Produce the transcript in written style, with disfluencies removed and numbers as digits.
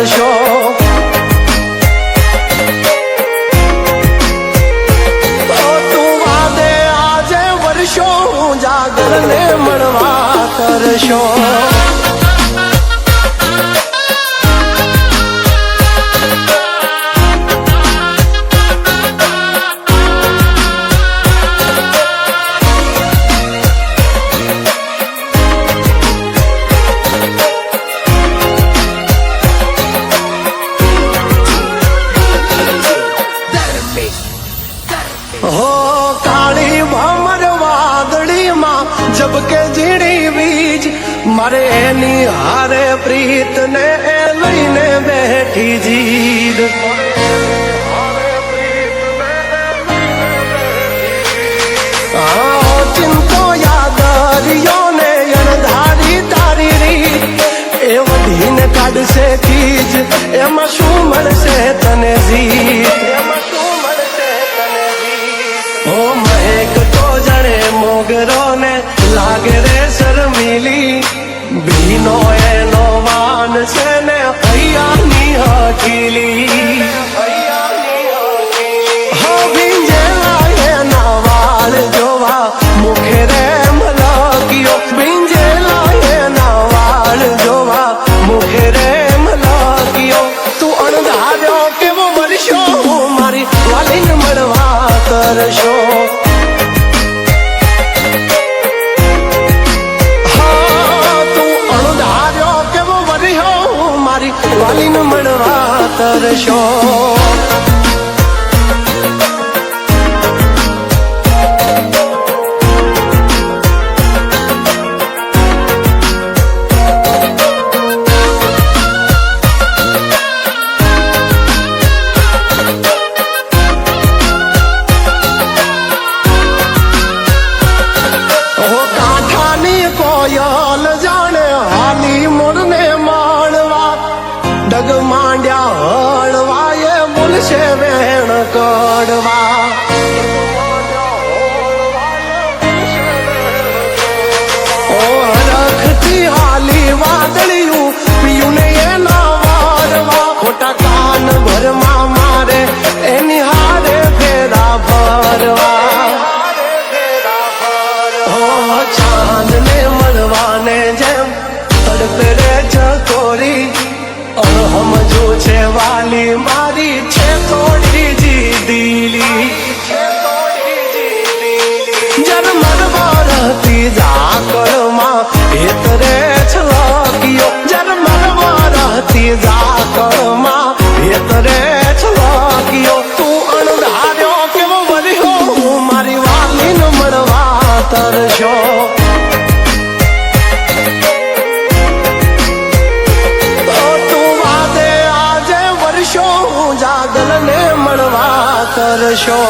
કરશો. તું વાદે આજે વર્ષો જાગર ને મળવા કરશો. હો કાળી ભમર વાદળીમાં જબકે ઝીણી વીજ મારે એની હારે પ્રીત ને એ લઈને બેઠી જીદ. ચિંતો યાદરિયો ને અણધારી તારી રીત એ વધીને કાઢશે ખીજ. એમાં શું મળશે તને જીત? ઓ મહેક તો જાણે મોગરો ને લાગે રે શર્મિલી. ભીનો એનો વાન છે ને હૈયાની હકીલી. હો ભીંજેલા એના વાળ જોવા મુખે રે મલકિયો. ભીંજેલા એના વાળ જોવા મુખે રે મલકિયો. તું અણધાર્યો કેવો વર્ષો મારી વાલીને મળવા કરશો. હા તું અણધાર્યો કેવો વર્યો મારી વાલીને મળવા કરશો. કોયલ જાણે હાલી મોરને માણવા ડગ માંડ્યા હળવા એ બોલશે વેણ કડવા. ઓ રખતી હાલી વાદળિયું પિયું ને એના વારવા. ખોટા કાન ભરમાં મારે એની હારે ફેરા ભરવા. ચાંદ ને મળવાને જેમ તડપે રે ચકોરી અણહમજો છે વાલી મારી છે થોડી જીદીલી. જન્મર વરતી ઝાકળમાં ભેતરે છલકિયો. જન્મર વરતી ઝાકળમાં ભેતરે છલકિયો. તું અણધાર્યો કેવો વર્યો મારી વાલીને મળવા કરશો. તું વાદે આજે વર્ષો જાગર ને મળવા કરશો.